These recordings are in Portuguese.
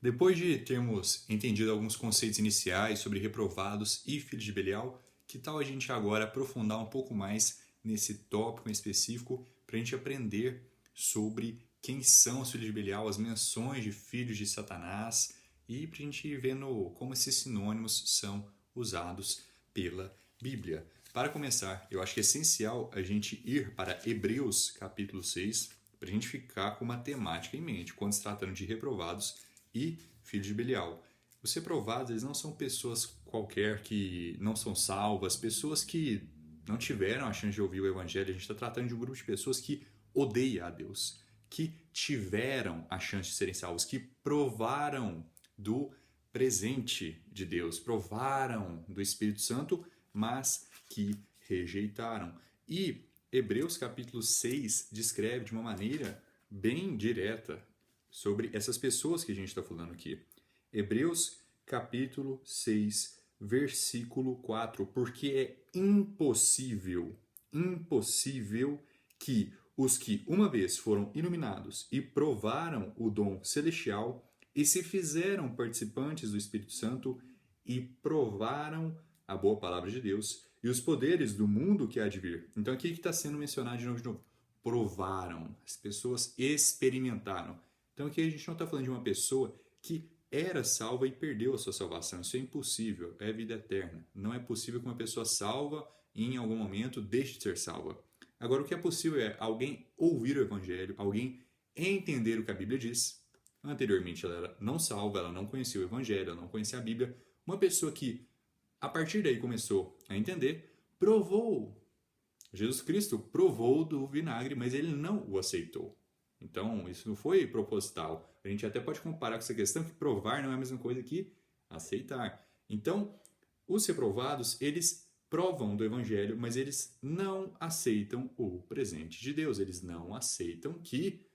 Depois de termos entendido alguns conceitos iniciais sobre reprovados e filhos de Belial, que tal a gente agora aprofundar um pouco mais nesse tópico em específico para a gente aprender sobre quem são os filhos de Belial, as menções de filhos de Satanás e para a gente ir vendo como esses sinônimos são usados pela Bíblia. Para começar, eu acho que é essencial a gente ir para Hebreus capítulo 6 para a gente ficar com uma temática em mente quando se tratando de reprovados e filhos de Belial. Os reprovados, eles não são pessoas qualquer que não são salvas, pessoas que não tiveram a chance de ouvir o Evangelho. A gente está tratando de um grupo de pessoas que odeia a Deus, que tiveram a chance de serem salvos, que provaram do presente de Deus, provaram do Espírito Santo, mas que rejeitaram. E Hebreus capítulo 6 descreve de uma maneira bem direta sobre essas pessoas que a gente está falando aqui. Hebreus capítulo 6, versículo 4. Porque é impossível que os que uma vez foram iluminados e provaram o dom celestial e se fizeram participantes do Espírito Santo e provaram a boa palavra de Deus e os poderes do mundo que há de vir. Então aqui que está sendo mencionado de novo. Provaram, as pessoas experimentaram. Então aqui a gente não está falando de uma pessoa que era salva e perdeu a sua salvação. Isso é impossível, é vida eterna. Não é possível que uma pessoa salva em algum momento deixe de ser salva. Agora o que é possível é alguém ouvir o Evangelho, alguém entender o que a Bíblia diz. Anteriormente ela era não salva, ela não conhecia o Evangelho, ela não conhecia a Bíblia. Uma pessoa que a partir daí começou a entender, provou. Jesus Cristo provou do vinagre, mas ele não o aceitou. Então, isso não foi proposital. A gente até pode comparar com essa questão que provar não é a mesma coisa que aceitar. Então, os reprovados, eles provam do Evangelho, mas eles não aceitam o presente de Deus. Eles não aceitam que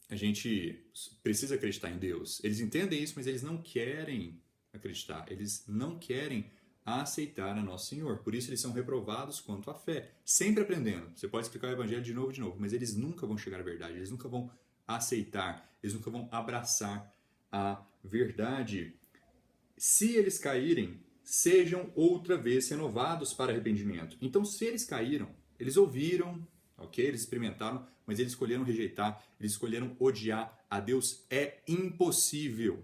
a gente precisa acreditar em Deus. Eles entendem isso, mas eles não querem acreditar. Eles não querem aceitar a Nosso Senhor. Por isso eles são reprovados quanto à fé. Sempre aprendendo. Você pode explicar o Evangelho de novo, mas eles nunca vão chegar à verdade. Eles nunca vão aceitar. Eles nunca vão abraçar a verdade. Se eles caírem, sejam outra vez renovados para arrependimento. Então, se eles caíram, eles ouviram, ok? Eles experimentaram, mas eles escolheram rejeitar, eles escolheram odiar a Deus. É impossível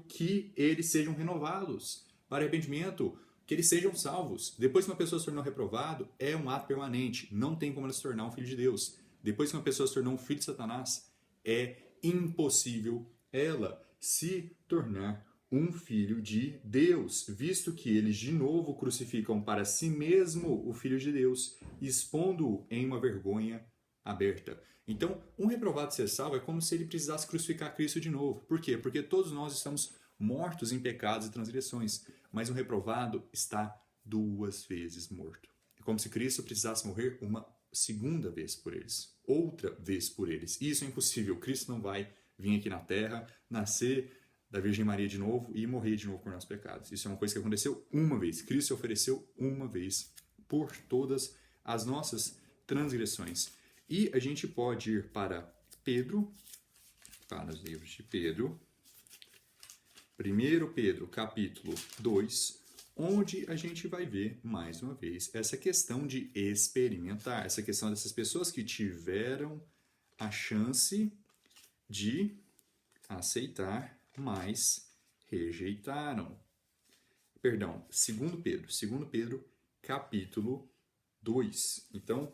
que eles sejam renovados para arrependimento, que eles sejam salvos. Depois que uma pessoa se tornou reprovado, é um ato permanente. Não tem como ela se tornar um filho de Deus. Depois que uma pessoa se tornou um filho de Satanás, é impossível ela se tornar um filho de Deus, visto que eles de novo crucificam para si mesmo o Filho de Deus, expondo-o em uma vergonha aberta. Então, um reprovado ser salvo é como se ele precisasse crucificar Cristo de novo. Por quê? Porque todos nós estamos mortos em pecados e transgressões, mas um reprovado está 2 vezes morto. É como se Cristo precisasse morrer uma segunda vez por eles, outra vez por eles. E isso é impossível. Cristo não vai vir aqui na Terra, nascer da Virgem Maria de novo e morrer de novo por nossos pecados. Isso é uma coisa que aconteceu uma vez. Cristo se ofereceu uma vez por todas as nossas transgressões. E a gente pode ir para Pedro, para os livros de Pedro, 1 Pedro, capítulo 2, onde a gente vai ver, mais uma vez, essa questão de experimentar, essa questão dessas pessoas que tiveram a chance de aceitar, mas rejeitaram. Perdão, 2 Pedro, capítulo 2. Então,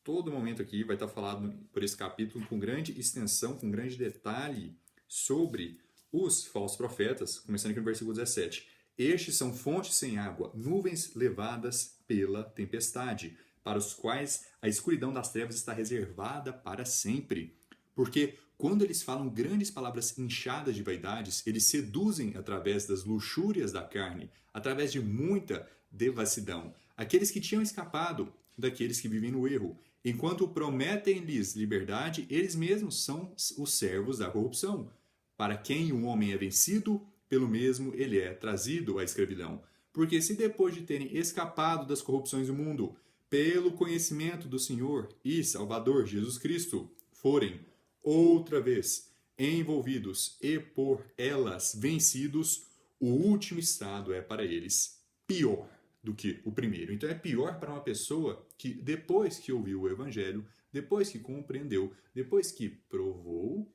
todo momento aqui vai estar falado por esse capítulo com grande extensão, com grande detalhe sobre os falsos profetas, começando aqui no versículo 17. Estes são fontes sem água, nuvens levadas pela tempestade, para os quais a escuridão das trevas está reservada para sempre. Porque quando eles falam grandes palavras inchadas de vaidades, eles seduzem através das luxúrias da carne, através de muita devassidão, aqueles que tinham escapado daqueles que vivem no erro. Enquanto prometem-lhes liberdade, eles mesmos são os servos da corrupção. Para quem um homem é vencido, pelo mesmo ele é trazido à escravidão. Porque se depois de terem escapado das corrupções do mundo, pelo conhecimento do Senhor e Salvador Jesus Cristo, forem outra vez envolvidos e por elas vencidos, o último estado é para eles pior do que o primeiro. Então é pior para uma pessoa que depois que ouviu o evangelho, depois que compreendeu, depois que provou,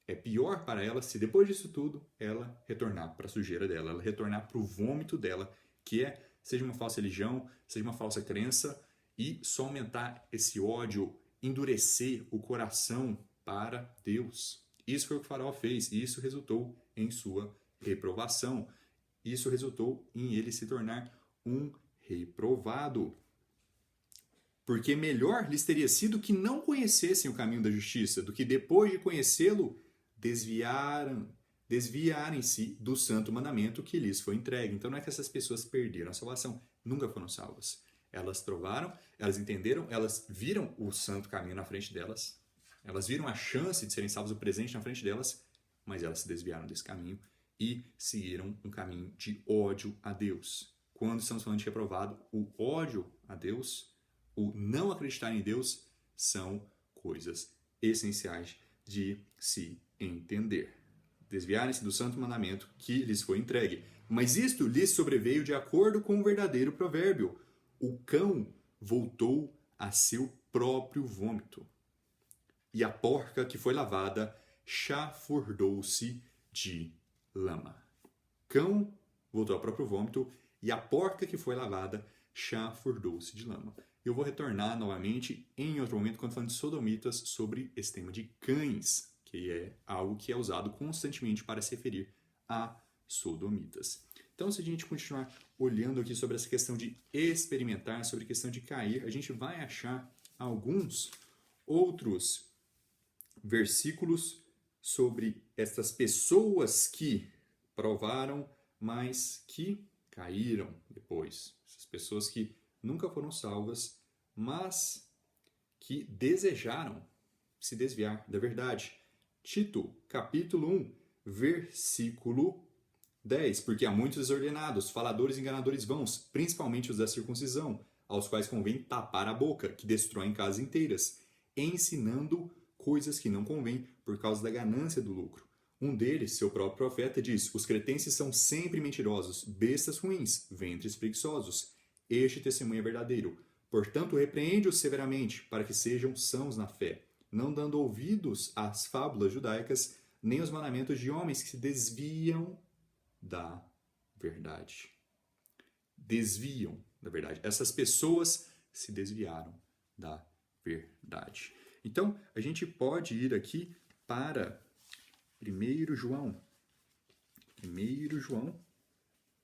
é pior para ela se depois disso tudo ela retornar para a sujeira dela, ela retornar para o vômito dela, que é, seja uma falsa religião, seja uma falsa crença, e só aumentar esse ódio, endurecer o coração para Deus. Isso foi o que o faraó fez e isso resultou em sua reprovação. Isso resultou em ele se tornar um reprovado. Porque melhor lhes teria sido que não conhecessem o caminho da justiça, do que depois de conhecê-lo, desviarem-se do santo mandamento que lhes foi entregue. Então não é que essas pessoas perderam a salvação, nunca foram salvas. Elas provaram, elas entenderam, elas viram o santo caminho na frente delas, elas viram a chance de serem salvas, o presente na frente delas, mas elas se desviaram desse caminho e seguiram um caminho de ódio a Deus. Quando estamos falando de reprovado, o ódio a Deus, o não acreditar em Deus, são coisas essenciais de se entender. Desviarem-se do santo mandamento que lhes foi entregue. Mas isto lhes sobreveio de acordo com o verdadeiro provérbio: o cão voltou a seu próprio vômito, e a porca que foi lavada chafurdou-se de lama. Cão voltou ao próprio vômito, e a porca que foi lavada chafurdou-se de lama. Eu vou retornar novamente em outro momento, quando falando de sodomitas, sobre esse tema de cães, que é algo que é usado constantemente para se referir a sodomitas. Então, se a gente continuar olhando aqui sobre essa questão de experimentar, sobre a questão de cair, a gente vai achar alguns outros versículos sobre estas pessoas que provaram, mas que caíram depois. Essas pessoas que nunca foram salvas, mas que desejaram se desviar da verdade. Tito, capítulo 1, versículo 10. Porque há muitos desordenados, faladores e enganadores vãos, principalmente os da circuncisão, aos quais convém tapar a boca, que destroem casas inteiras, ensinando coisas que não convêm por causa da ganância do lucro. Um deles, seu próprio profeta, diz: os cretenses são sempre mentirosos, bestas ruins, ventres preguiçosos. Este testemunho é verdadeiro. Portanto, repreende-os severamente, para que sejam sãos na fé, não dando ouvidos às fábulas judaicas, nem aos mandamentos de homens que se desviam da verdade. Desviam da verdade. Essas pessoas se desviaram da verdade. Então, a gente pode ir aqui para 1 João. 1 João,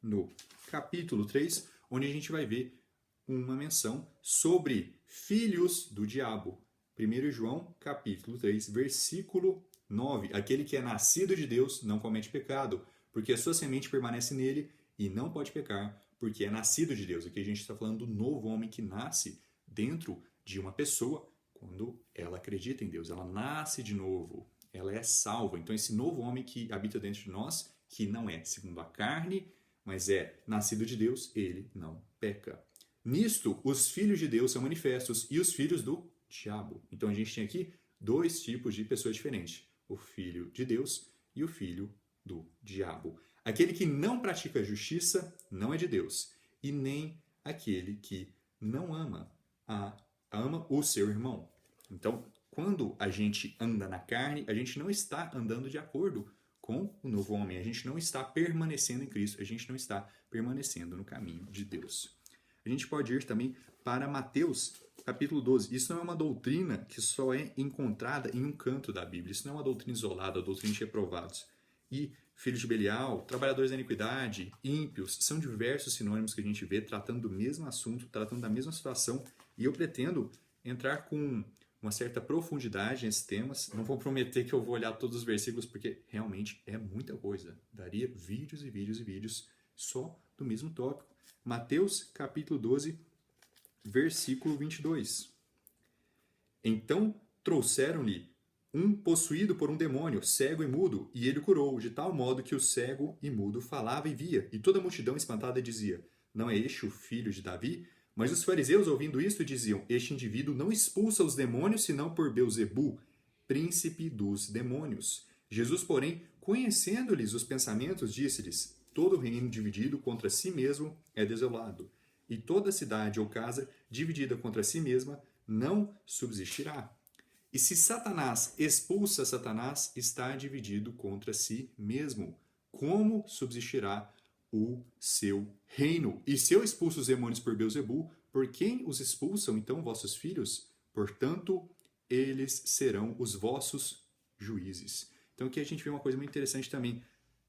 no capítulo 3, onde a gente vai ver uma menção sobre filhos do diabo. 1 João, capítulo 3, versículo 9. Aquele que é nascido de Deus não comete pecado, porque a sua semente permanece nele e não pode pecar, porque é nascido de Deus. Aqui a gente está falando do novo homem que nasce dentro de uma pessoa quando ela acredita em Deus. Ela nasce de novo, ela é salva. Então esse novo homem que habita dentro de nós, que não é segundo a carne, mas é nascido de Deus, ele não peca. Nisto, os filhos de Deus são manifestos e os filhos do diabo. Então a gente tem aqui dois tipos de pessoas diferentes: o filho de Deus e o filho do diabo. Aquele que não pratica a justiça não é de Deus, e nem aquele que não ama o seu irmão. Então, quando a gente anda na carne, a gente não está andando de acordo com o novo homem, a gente não está permanecendo em Cristo, a gente não está permanecendo no caminho de Deus. A gente pode ir também para Mateus, capítulo 12. Isso não é uma doutrina que só é encontrada em um canto da Bíblia. Isso não é uma doutrina isolada, a doutrina de reprovados. E filhos de Belial, trabalhadores da iniquidade, ímpios, são diversos sinônimos que a gente vê tratando do mesmo assunto, tratando da mesma situação. E eu pretendo entrar com uma certa profundidade nesses temas. Não vou prometer que eu vou olhar todos os versículos, porque realmente é muita coisa. Daria vídeos e vídeos e vídeos só do mesmo tópico. Mateus, capítulo 12, versículo 22. Então trouxeram-lhe um possuído por um demônio, cego e mudo, e ele o curou, de tal modo que o cego e mudo falava e via. E toda a multidão espantada dizia: não é este o filho de Davi? Mas os fariseus, ouvindo isto, diziam: este indivíduo não expulsa os demônios, senão por Belzebu, príncipe dos demônios. Jesus, porém, conhecendo-lhes os pensamentos, disse-lhes: todo reino dividido contra si mesmo é desolado, e toda cidade ou casa dividida contra si mesma não subsistirá. E se Satanás expulsa Satanás, está dividido contra si mesmo. Como subsistirá o seu reino? E se eu expulso os demônios por Beelzebul, por quem os expulsam então vossos filhos? Portanto, eles serão os vossos juízes. Então aqui a gente vê uma coisa muito interessante também.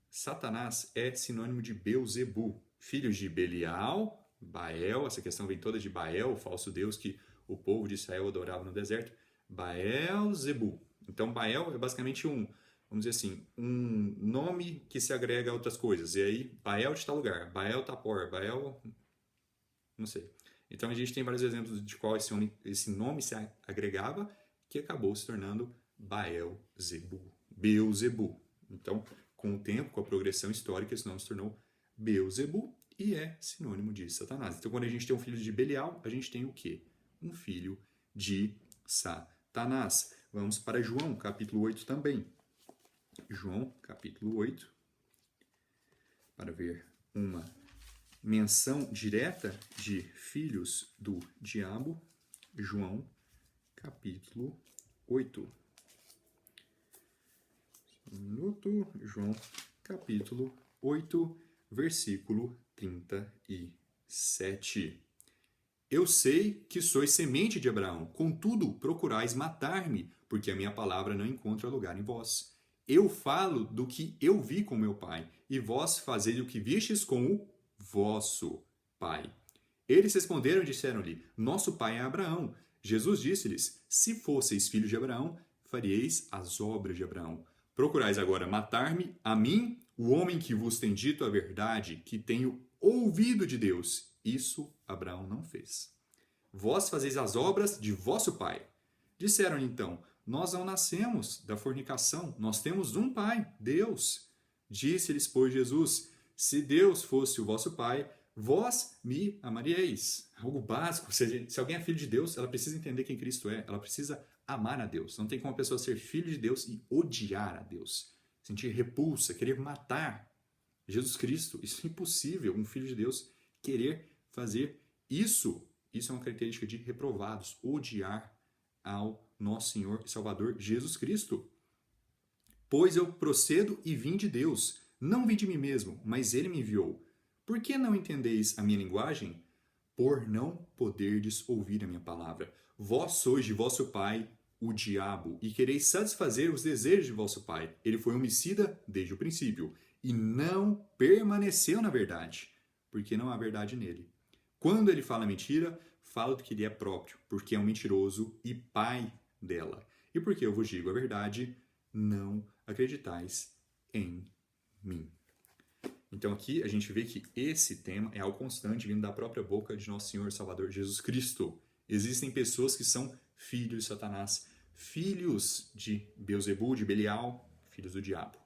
Satanás é sinônimo de Beelzebul, filhos de Belial, Baal, essa questão vem toda de Baal, o falso deus que o povo de Israel adorava no deserto, Baal-zebul. Então Baal é basicamente vamos dizer assim, um nome que se agrega a outras coisas. E aí, Baal de tal lugar, Baal Tapor, Baal... não sei. Então a gente tem vários exemplos de qual esse nome se agregava, que acabou se tornando Baal-zebul, Beelzebul. Então, com o tempo, com a progressão histórica, esse nome se tornou Beelzebul e é sinônimo de Satanás. Então, quando a gente tem um filho de Belial, a gente tem o quê? Um filho de Satanás. Vamos para João, capítulo 8 também. João, capítulo 8, para ver uma menção direta de filhos do diabo. João, capítulo 8. Um minuto. João, capítulo 8, versículo 37. Eu sei que sois semente de Abraão, contudo procurais matar-me, porque a minha palavra não encontra lugar em vós. Eu falo do que eu vi com meu pai, e vós fazeis o que vistes com o vosso pai. Eles responderam e disseram-lhe: nosso pai é Abraão. Jesus disse-lhes: se fosseis filhos de Abraão, faríeis as obras de Abraão. Procurais agora matar-me, a mim, o homem que vos tem dito a verdade, que tenho ouvido de Deus. Isso Abraão não fez. Vós fazeis as obras de vosso pai. Disseram-lhe então: nós não nascemos da fornicação, nós temos um pai, Deus. Disse-lhes, pois, Jesus: se Deus fosse o vosso pai, vós me amaríeis. Algo básico. Se alguém é filho de Deus, ela precisa entender quem Cristo é. Ela precisa amar a Deus. Não tem como a pessoa ser filho de Deus e odiar a Deus. Sentir repulsa, querer matar Jesus Cristo. Isso é impossível. Um filho de Deus querer fazer isso. Isso é uma característica de reprovados. Odiar ao nosso Senhor e Salvador Jesus Cristo. Pois eu procedo e vim de Deus. Não vim de mim mesmo, mas Ele me enviou. Por que não entendeis a minha linguagem? Por não poderdes ouvir a minha palavra. Vós sois de vosso pai, o diabo, e quereis satisfazer os desejos de vosso pai. Ele foi homicida desde o princípio, e não permaneceu na verdade, porque não há verdade nele. Quando ele fala mentira, fala do que lhe é próprio, porque é um mentiroso e pai dela. E porque eu vos digo a verdade, não acreditais em mim. Então aqui a gente vê que esse tema é algo constante vindo da própria boca de nosso Senhor e Salvador Jesus Cristo. Existem pessoas que são filhos de Satanás, filhos de Beelzebul, de Belial, filhos do diabo.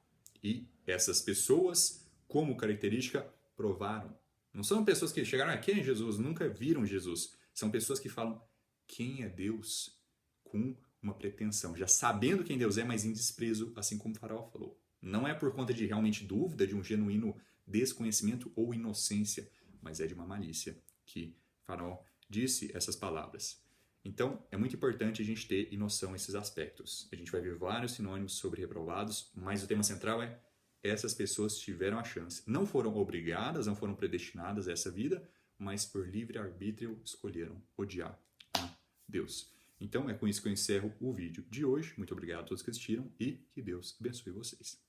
E essas pessoas, como característica, provaram. Não são pessoas que chegaram aqui em Jesus, nunca viram Jesus. São pessoas que falam quem é Deus com uma pretensão, já sabendo quem Deus é, mas em desprezo, assim como o Faraó falou. Não é por conta de realmente dúvida, de um genuíno desconhecimento ou inocência, mas é de uma malícia que Faraó disse essas palavras. Então, é muito importante a gente ter noção desses aspectos. A gente vai ver vários sinônimos sobre reprovados, mas o tema central é essas pessoas tiveram a chance. Não foram obrigadas, não foram predestinadas a essa vida, mas por livre arbítrio escolheram odiar a Deus. Então, é com isso que eu encerro o vídeo de hoje. Muito obrigado a todos que assistiram e que Deus abençoe vocês.